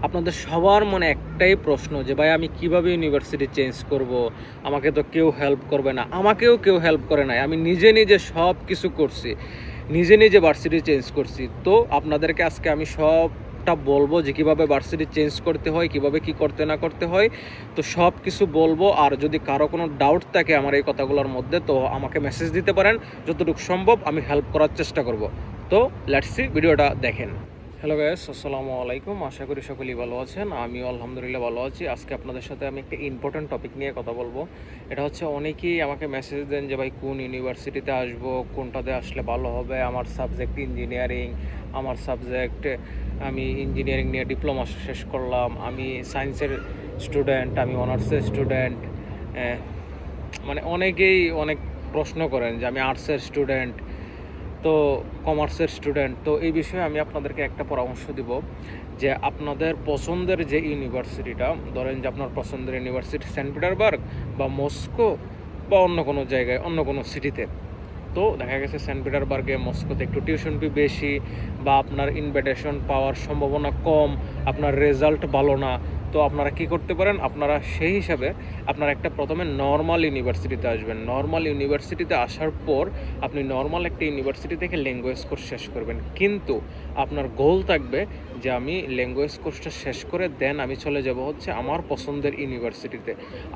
আপনাদের সবার মনে একটাই প্রশ্ন যে ভাই আমি কিভাবে ইউনিভার্সিটি চেঞ্জ করব? আমাকে তো কেউ হেল্প করবে না। আমাকেও কেউ হেল্প করে নাই। আমি নিজে, নিজে সব কিছু করছি। নিজে, নিজে ভার্সিটি চেঞ্জ করছি। তো আপনাদেরকে আজকে আমি সবটা বলবো যে কিভাবে ভার্সিটি চেঞ্জ করতে হয়, কিভাবে কি করতে না করতে হয়। তো সব কিছু বলবো। আর যদি কারো কোনো ডাউট থাকে আমার এই কথাগুলোর মধ্যে তো আমাকে মেসেজ দিতে পারেন। যতটুকু সম্ভব আমি হেল্প করার চেষ্টা করব। তো লেটস সি ভিডিওটা দেখেন। হ্যালো গাইস, আসসালামু আলাইকুম। আশা করি সকলেই ভালো আছেন। আমিও আলহামদুলিল্লাহ ভালো আছি। আজকে আপনাদের সাথে আমি একটা ইম্পর্ট্যান্ট টপিক নিয়ে কথা বলবো। এটা হচ্ছে অনেকেই আমাকে মেসেজ দেন যে ভাই কোন ইউনিভার্সিটিতে আসবো, কোনটাতে আসলে ভালো হবে। আমার সাবজেক্ট ইঞ্জিনিয়ারিং, আমার সাবজেক্ট আমি ইঞ্জিনিয়ারিং নিয়ে ডিপ্লোমা শেষ করলাম, আমি সায়েন্সের স্টুডেন্ট, আমি অনার্সের স্টুডেন্ট। মানে অনেকেই অনেক প্রশ্ন করেন যে আমি আর্টসের স্টুডেন্ট, তো কমার্সের স্টুডেন্ট। তো এই বিষয়ে আমি আপনাদেরকে একটা পরামর্শ দিব যে আপনাদের পছন্দের যে ইউনিভার্সিটিটা, ধরেন যে আপনার পছন্দের ইউনিভার্সিটি সেন্ট পিটারবার্গ বা মস্কো বা অন্য কোনো জায়গায়, অন্য কোনো সিটিতে। তো দেখা গেছে সেন্ট পিটারবার্গে, মস্কোতে একটু টিউশন ফি বেশি বা আপনার ইনভিটেশন পাওয়ার সম্ভাবনা কম, আপনার রেজাল্ট ভালো না। তো আপনারা কি করতে পারেন, আপনারা সেই হিসাবে আপনারা একটা প্রথমে নর্মাল ইউনিভার্সিটিতে আসবেন। নর্মাল ইউনিভার্সিটিতে আসার পর আপনি নর্মাল একটা ইউনিভার্সিটি থেকে ল্যাঙ্গুয়েজ কোর্স শেষ করবেন, কিন্তু আপনার গোল থাকবে যে আমি ল্যাঙ্গুয়েজ কোর্সটা শেষ করে দেন আমি চলে যাব হচ্ছে আমার পছন্দের ইউনিভার্সিটিতে।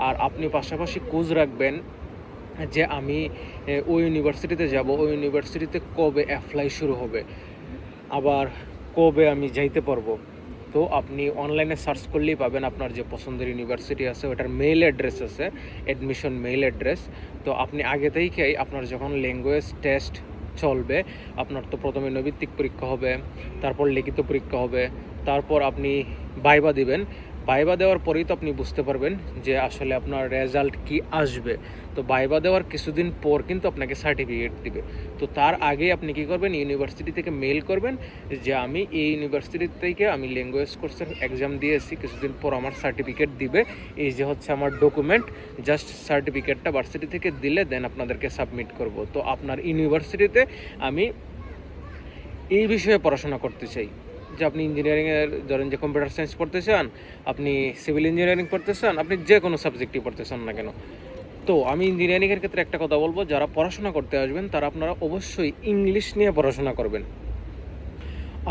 আর আপনি পাশাপাশি খোঁজ রাখবেন যে আমি ওই ইউনিভার্সিটিতে যাব, ওই ইউনিভার্সিটিতে কবে অ্যাপ্লাই শুরু হবে, আবার কবে আমি যাইতে পারবো। তো আপনি অনলাইনে সার্চ করলেই পাবেন আপনার যে পছন্দের ইউনিভার্সিটি আছে ওটার মেইল অ্যাড্রেস আছে, অ্যাডমিশন মেইল অ্যাড্রেস। তো আপনি আগে থেকেই আপনার যখন ল্যাঙ্গুয়েজ টেস্ট চলবে, আপনার তো প্রথমে নৈবিত্তিক পরীক্ষা হবে, তারপর লিখিত পরীক্ষা হবে, তারপর আপনি ভাইবা দিবেন। ভাইবা দেওয়ার পরেই তো আপনি বুঝতে পারবেন যে আসলে আপনার রেজাল্ট কি আসবে। তো ভাইবা দেওয়ার কিছুদিন পর কিন্তু আপনাকে সার্টিফিকেট দিবে। তো তার আগে আপনি কি করবেন, ইউনিভার্সিটি থেকে মেইল করবেন যে আমি এই ইউনিভার্সিটি থেকে আমি ল্যাঙ্গুয়েজ কোর্সের এক্সাম দিয়েছি, কিছুদিন পর আমার সার্টিফিকেট দিবে, এই যে হচ্ছে আমার ডকুমেন্ট। জাস্ট সার্টিফিকেটটা ভার্সিটি থেকে দিলে দেন আপনাদেরকে সাবমিট করব। তো আপনার ইউনিভার্সিটিতে আমি এই বিষয়ে পড়াশোনা করতে চাই যে আপনি ইঞ্জিনিয়ারিংয়ের, ধরেন যে কম্পিউটার সায়েন্স পড়তে চান, আপনি সিভিল ইঞ্জিনিয়ারিং পড়তে চান, আপনি যে কোনো সাবজেক্টই পড়তে চান না কেন। তো আমি ইঞ্জিনিয়ারিংয়ের ক্ষেত্রে একটা কথা বলবো, যারা পড়াশোনা করতে আসবেন তারা আপনারা অবশ্যই ইংলিশ নিয়ে পড়াশোনা করবেন।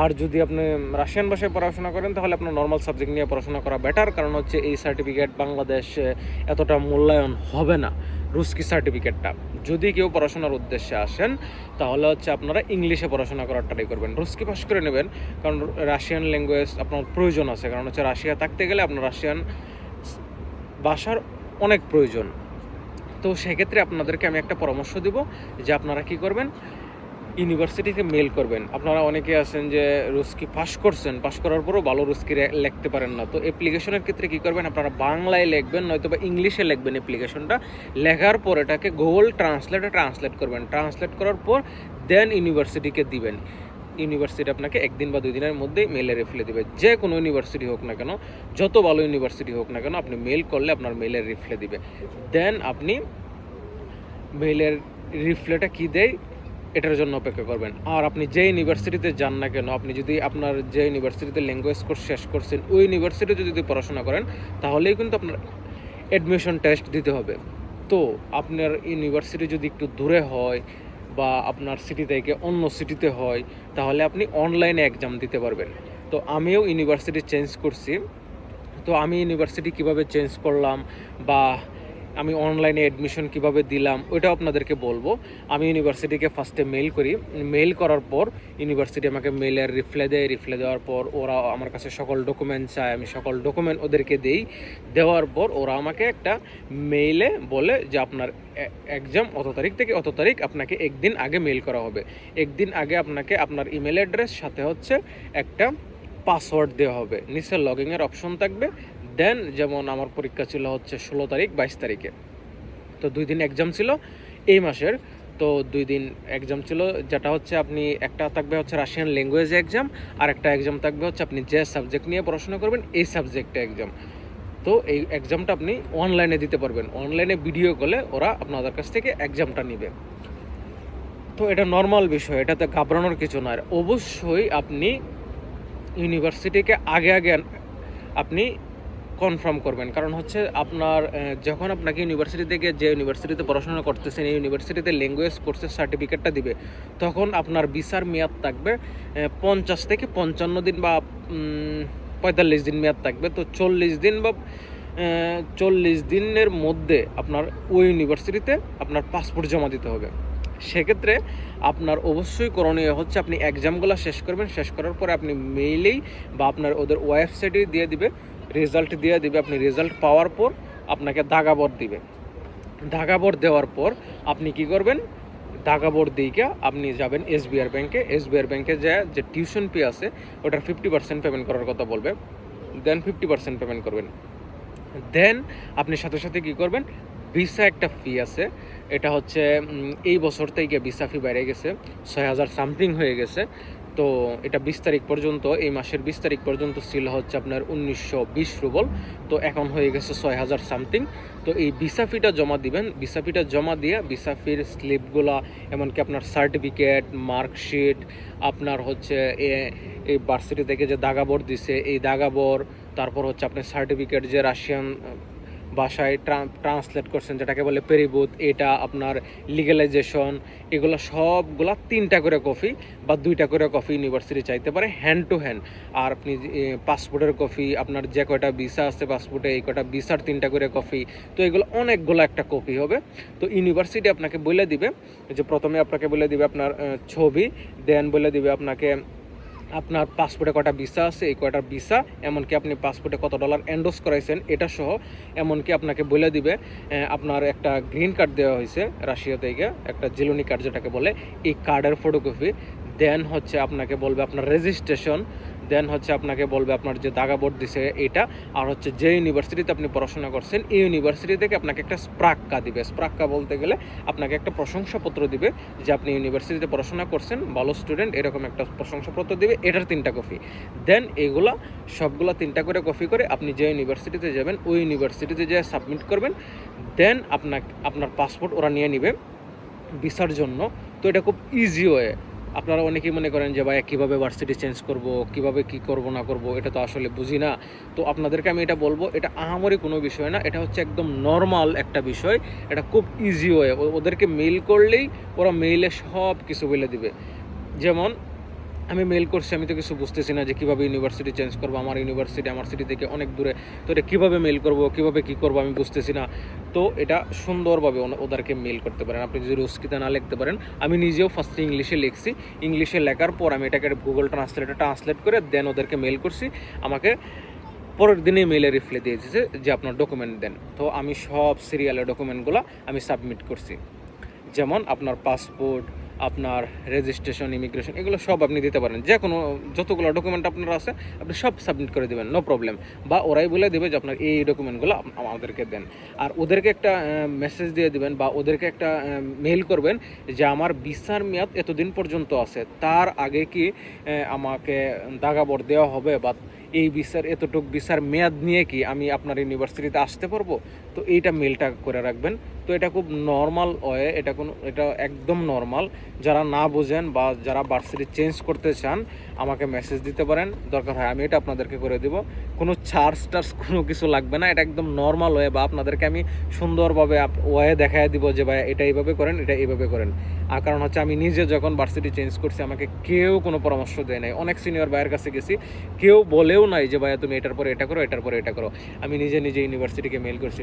আর যদি আপনি রাশিয়ান ভাষায় পড়াশোনা করেন তাহলে আপনার নর্মাল সাবজেক্ট নিয়ে পড়াশোনা করা বেটার, কারণ হচ্ছে এই সার্টিফিকেট বাংলাদেশে এতটা মূল্যায়ন হবে না, রুস্কি সার্টিফিকেটটা। যদি কেউ পড়াশোনার উদ্দেশ্যে আসেন তাহলে হচ্ছে আপনারা ইংলিশে পড়াশোনা করার ট্রাই করবেন, রুস্কি পাস করে নেবেন, কারণ রাশিয়ান ল্যাঙ্গুয়েজ আপনার প্রয়োজন আছে। কারণ হচ্ছে রাশিয়া থাকতে গেলে আপনার রাশিয়ান ভাষার অনেক প্রয়োজন। তো সেক্ষেত্রে আপনাদেরকে আমি একটা পরামর্শ দিব যে আপনারা কি করবেন, ইউনিভার্সিটিতে মেল করবেন। আপনারা অনেকে আছেন যে রুস্কি পাস করছেন, পাস করার পরও ভালো রুস্কি লিখতে পারেন না। তো অ্যাপ্লিকেশনের ক্ষেত্রে কী করবেন, আপনারা বাংলায় লিখবেন, নয়তো বা ইংলিশে লিখবেন অ্যাপ্লিকেশনটা। লেখার পর এটাকে গুগল ট্রান্সলেট করবেন। ট্রান্সলেট করার পর দেন ইউনিভার্সিটিকে দিবেন। ইউনিভার্সিটি আপনাকে 1 দিন বা 2 দিনের মধ্যেই মেলে রিপ্লাই দেবে। যে কোনো ইউনিভার্সিটি হোক না কেন, যত ভালো ইউনিভার্সিটি হোক না কেন, আপনি মেল করলে আপনার মেলের রিপ্লাই দিবে। দেন আপনি মেলের রিপ্লাইটা কী দেয় এটার জন্য অপেক্ষা করবেন। আর আপনি যে ইউনিভার্সিটিতে যান না কেন, আপনি যদি আপনার যে ইউনিভার্সিটিতে ল্যাঙ্গুয়েজ কোর্স শেষ করছেন ওই ইউনিভার্সিটিতে যদি পড়াশোনা করেন তাহলেই কিন্তু আপনার অ্যাডমিশন টেস্ট দিতে হবে। তো আপনার ইউনিভার্সিটি যদি একটু দূরে হয় বা আপনার সিটি থেকে অন্য সিটিতে হয় তাহলে আপনি অনলাইনে এক্সাম দিতে পারবেন। তো আমিও ইউনিভার্সিটি চেঞ্জ করছি। তো আমি ইউনিভার্সিটি কিভাবে চেঞ্জ করলাম বা আমি অনলাইনে অ্যাডমিশন কিভাবে দিলাম ওইটাও আপনাদেরকে বলবো। আমি ইউনিভার্সিটিকে ফার্স্টে মেইল করি। মেইল করার পর ইউনিভার্সিটি আমাকে মেইলের রিপ্লাই দেয়। রিপ্লাই দেওয়ার পর ওরা আমার কাছে সকল ডকুমেন্ট চায়, আমি সকল ডকুমেন্ট ওদেরকে দিই। দেওয়ার পর ওরা আমাকে একটা মেইলে বলে যে আপনার এক্সাম অত তারিখ থেকে অত তারিখ আপনাকে 1 দিন আগে মেইল করা হবে। 1 দিন আগে আপনাকে আপনার ইমেল অ্যাড্রেস সাথে হচ্ছে একটা পাসওয়ার্ড দেওয়া হবে, নিচে লগইনের অপশন থাকবে। দেন যেমন আমার পরীক্ষা ছিল হচ্ছে 16 তারিখ 22 তারিখে। তো 2 দিন এক্সাম ছিল এই মাসের। তো 2 দিন এক্সাম ছিল, যেটা হচ্ছে আপনি একটা থাকবে হচ্ছে রাশিয়ান ল্যাঙ্গুয়েজ এক্সাম, আর একটা এক্সাম থাকবে হচ্ছে আপনি যে সাবজেক্ট নিয়ে পড়াশোনা করবেন এই সাবজেক্টে এক্সাম। তো এই এক্সামটা আপনি অনলাইনে দিতে পারবেন। অনলাইনে ভিডিও কলে ওরা আপনাদের কাছ থেকে এক্সামটা নেবে। তো এটা নর্মাল বিষয়, এটাতে ঘাবড়ানোর কিছু নয়। অবশ্যই আপনি ইউনিভার্সিটিকে আগে আপনি কনফার্ম করবেন। কারণ হচ্ছে আপনার যখন আপনাকে ইউনিভার্সিটি থেকে যে ইউনিভার্সিটিতে পড়াশোনা করতেছেন এই ইউনিভার্সিটিতে ল্যাঙ্গুয়েজ কোর্সের সার্টিফিকেটটা দিবে, তখন আপনার ভিসার মেয়াদ থাকবে 50 থেকে 55 দিন বা 45 দিন মেয়াদ থাকবে। তো 40 দিন বা 40 দিনের মধ্যে আপনার ওই ইউনিভার্সিটিতে আপনার পাসপোর্ট জমা দিতে হবে। সেক্ষেত্রে আপনার অবশ্যই করণীয় হচ্ছে আপনি এক্সামগুলো শেষ করবেন, শেষ করার পরে আপনি মেইলেই বা আপনার ওদের ওয়েবসাইটেই দিয়ে দিবে, রেজাল্ট দিয়ে দিবে। আপনি রেজাল্ট পাওয়ার পর আপনাকে দাগাবর দিবে। দাগাবর দেওয়ার পর আপনি কি করবেন, দাগাবর দিকে আপনি যাবেন এসবিআর ব্যাংকে। এসবিআর ব্যাংকে যে টিউশন ফি আছে ওটার 50% পেমেন্ট করার কথা বলবে, দেন 50% পেমেন্ট করবেন। দেন আপনি সাথে সাথে কী করবেন, ভিসা একটা ফি আছে, এটা হচ্ছে এই বছর থেকে ভিসা ফি বেড়ে গেছে, 6,000 সামথিং হয়ে গেছে। তো এটা 20 তারিখ পর্যন্ত, এই মাসের 20 তারিখ পর্যন্ত ছিল হচ্ছে আপনার 1920 রুবল, তো এখন হয়ে গেছে 6,000 সামথিং। তো এই ভিসা ফিটা জমা দিবেন। ভিসা ফিটা জমা দিয়ে ভিসা ফির স্লিপগুলা, এমনকি আপনার সার্টিফিকেট, মার্কশিট, আপনার হচ্ছে এই ভার্সিটি থেকে যে দাগাবর দিছে এই দাগাবর, তারপর হচ্ছে আপনার সার্টিফিকেট যে রাশিয়ান ভাষায় ট্রান্সলেট করছেন যেটাকে বলে পেরিবুত, এটা আপনার লিগ্যালাইজেশন, এগুলো সবগুলা 3টা করে কপি বা 2টা করে কপি ইউনিভার্সিটি চাইতে পারে হ্যান্ড টু হ্যান্ড। আর আপনি পাসপোর্টের কপি, আপনার যে কয়টা ভিসা আছে পাসপোর্টে এই কয়টা ভিসার 3টা করে কপি, তো এগুলো অনেকগুলো একটা কপি হবে। তো ইউনিভার্সিটি আপনাকে বলে দিবে যে প্রথমে আপনাকে বলে দিবে আপনার ছবি, দেন বলে দিবে আপনাকে আপনার পাসপোর্টে কটা ভিসা আছে এই কয়টা ভিসা, এমনকি আপনি পাসপোর্টে কত ডলার এন্ডোস করাইছেন এটা সহ, এমনকি আপনাকে বলে দিবে আপনার একটা গ্রিন কার্ড দেওয়া হয়েছে রাশিয়া থেকে, একটা জেলুনি কার্ড যেটাকে বলে, এই কার্ডের ফটোকপি। দেন হচ্ছে আপনাকে বলবে আপনার রেজিস্ট্রেশন, দেন হচ্ছে আপনাকে বলবে আপনার যে দাগাবোর্ড দিছে এটা, আর হচ্ছে যে ইউনিভার্সিটিতে আপনি পড়াশোনা করছেন এই ইউনিভার্সিটি থেকে আপনাকে একটা স্প্রাক্কা দিবে। স্প্রাক্কা বলতে গেলে আপনাকে একটা প্রশংসাপত্র দিবে যে আপনি ইউনিভার্সিটিতে পড়াশোনা করছেন, ভালো স্টুডেন্ট, এরকম একটা প্রশংসাপত্র দিবে, এটার 3টা কপি। দেন এগুলা সবগুলা 3টা করে কপি করে আপনি যে ইউনিভার্সিটিতে যাবেন ওই ইউনিভার্সিটিতে যেয়ে সাবমিট করবেন। দেন আপনার পাসপোর্ট ওরা নিয়ে নেবে ভিসার জন্য। তো এটা খুব ইজি ওয়ে। আপনারা অনেকেই মনে করেন যে ভাই কীভাবে ভার্সিটি চেঞ্জ করব, কিভাবে কি করব না করব, এটা তো আসলে বুঝি না। তো আপনাদেরকে আমি এটা বলবো, এটা আহামরি কোনো বিষয় না, এটা হচ্ছে একদম নর্মাল একটা বিষয়, এটা খুব ইজি ওয়ে। ওদেরকে মেইল করলেই ওরা মেইলে সব কিছু বলে দিবে। যেমন আমি মেইল করছি, আমি তো কিছু বুঝতেছি না যে কীভাবে ইউনিভার্সিটি চেঞ্জ করবো, আমার ইউনিভার্সিটি আমার সিটি থেকে অনেক দূরে, তো এটা কীভাবে মেইল করবো, কীভাবে কী করবো আমি বুঝতেছি না। তো এটা সুন্দরভাবে ওদেরকে মেইল করতে পারেন। আপনি যদি রুস্কিতে না লিখতে পারেন, আমি নিজেও ফার্স্টে ইংলিশে লিখছি, ইংলিশে লেখার পর আমি এটাকে গুগল ট্রান্সলেট করে দেন ওদেরকে মেইল করছি। আমাকে পরের দিনে মেইলে রিপ্লাই দিয়ে দিয়েছে যে আপনার ডকুমেন্ট দেন। তো আমি সব সিরিয়ালের ডকুমেন্টগুলো আমি সাবমিট করছি, যেমন আপনার পাসপোর্ট, আপনার রেজিস্ট্রেশন, ইমিগ্রেশন, এগুলো সব আপনি দিতে পারেন। যে কোনো যতগুলো ডকুমেন্ট আপনার আছে আপনি সব সাবমিট করে দেবেন, নো প্রবলেম। বা ওরাই বলে দেবে যে আপনার এই ডকুমেন্টগুলো আমাদেরকে দেন। আর ওদেরকে একটা মেসেজ দিয়ে দেবেন বা ওদেরকে একটা মেইল করবেন যে আমার ভিসার মেয়াদ এতদিন পর্যন্ত আছে, তার আগে কি আমাকে দাগাবর দেওয়া হবে, বা এই ভিসার এতটুক ভিসার মেয়াদ নিয়ে কি আমি আপনার ইউনিভার্সিটিতে আসতে পারবো। তো এইটা মেইলটা করে রাখবেন। তো এটা খুব নর্মাল ওয়ে, এটা একদম নর্মাল। যারা না বোঝেন বা যারা ভার্সিটি চেঞ্জ করতে চান আমাকে মেসেজ দিতে পারেন, দরকার হয় আমি এটা আপনাদেরকে করে দেব। কোনো চার্জ কোনো কিছু লাগবে না, এটা একদম নর্মাল ওয়ে, বা আপনাদেরকে আমি সুন্দরভাবে ওয়ে দেখায় দিব যে ভাই এটা এইভাবে করেন, এটা এইভাবে করেন। আর কারণ হচ্ছে আমি নিজে যখন ভার্সিটি চেঞ্জ করছি আমাকে কেউ কোনো পরামর্শ দেয় নাই। অনেক সিনিয়র ভাইয়ের কাছে গেছি, কেউ বলেও নাই যে ভাইয়া তুমি এটার পরে এটা করো, এটার পরে এটা করো। আমি নিজে ইউনিভার্সিটিকে মেইল করছি,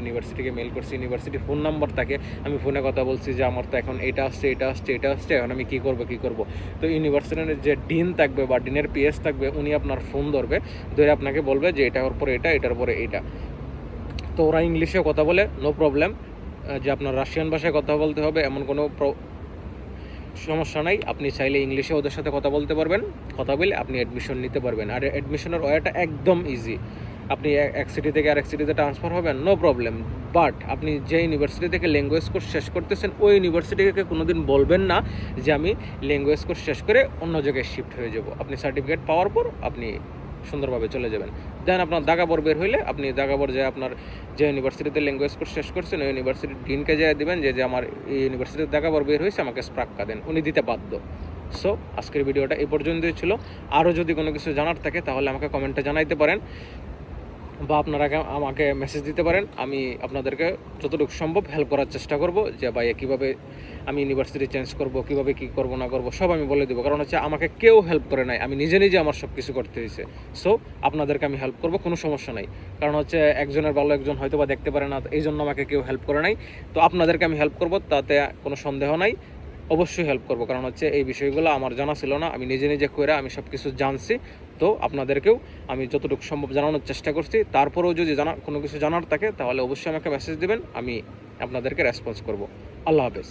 ইউনিভার্সিটির ফোন নাম্বার থাকে, আমি ফোনে কথা বলছি যে আমার তো এখন এটা আসছে, এখন আমি কী করব। তো ইউনিভার্সিটির যে ডিন থাকবে বা ডিনের পিএস থাকবে, উনি আপনার ফোন ধরে আপনাকে বলবে যে এটার পরে এটা, এটার পরে এইটা। তো ওরা ইংলিশে কথা বলে, নো প্রবলেম। যে আপনার রাশিয়ান ভাষায় কথা বলতে হবে এমন কোনো সমস্যা নাই। আপনি চাইলে ইংলিশে ওদের সাথে কথা বলতে পারবেন, কথা বলে আপনি অ্যাডমিশন নিতে পারবেন। আর অ্যাডমিশনের ওয়েটা একদম ইজি। আপনি এক সিটি থেকে আরেক সিটিতে ট্রান্সফার হবেন, নো প্রবলেম। বাট আপনি যে ইউনিভার্সিটি থেকে ল্যাঙ্গুয়েজ কোর্স শেষ করতেছেন ওই ইউনিভার্সিটিকে কোনোদিন বলবেন না যে আমি ল্যাঙ্গুয়েজ কোর্স শেষ করে অন্য জায়গায় শিফট হয়ে যাব। আপনি সার্টিফিকেট পাওয়ার পর আপনি সুন্দরভাবে চলে যাবেন। দেন আপনার দাগাবর বের হইলে আপনি দাগাবর যায় আপনার যে ইউনিভার্সিটিতে ল্যাঙ্গুয়েজ কোর্স শেষ করছেন ওই ইউনিভার্সিটির ডিনকে যায় দেবেন যে আমার এই ইউনিভার্সিটিতে দাগাবর বের হয়েছে, আমাকে স্প্রাক্কা দেন। উনি দিতে বাধ্য। সো আজকের ভিডিওটা এই পর্যন্তই ছিল। আরও যদি কোনো কিছু জানার থাকে তাহলে আমাকে কমেন্টে জানাইতে পারেন। বা আপনারা আমাকে মেসেজ দিতে পারেন। আমি আপনাদেরকে যতটুকু সম্ভব হেল্প করার চেষ্টা করব, যে ভাইয়া কীভাবে আমি ইউনিভার্সিটি চেঞ্জ করব, কীভাবে কী করব না করব সব আমি বলে দেবো। কারণ হচ্ছে আমাকে কেউ হেল্প করে নাই, আমি নিজে নিজে আমার সব কিছু করতে হয়েছে। সো আপনাদেরকে আমি হেল্প করব, কোনো সমস্যা নাই। কারণ হচ্ছে একজনের ভালো একজন হয়তো বা দেখতে পারে না, এই জন্য আমাকে কেউ হেল্প করে নাই। তো আপনাদেরকে আমি হেল্প করব, তাতে কোনো সন্দেহ নাই, অবশ্যই হেল্প করব। কারণ হচ্ছে এই বিষয়গুলো আমার জানা ছিল না, আমি নিজে নিজে করে আমি সব কিছু জানছি। তো আপনাদেরকেও আমি যতটুকু সম্ভব জানানোর চেষ্টা করছি। তারপরেও যদি কোনো কিছু জানার থাকে তাহলে অবশ্যই আমাকে মেসেজ দেবেন, আমি আপনাদেরকে রেসপন্স করব। আল্লাহ হাফেজ।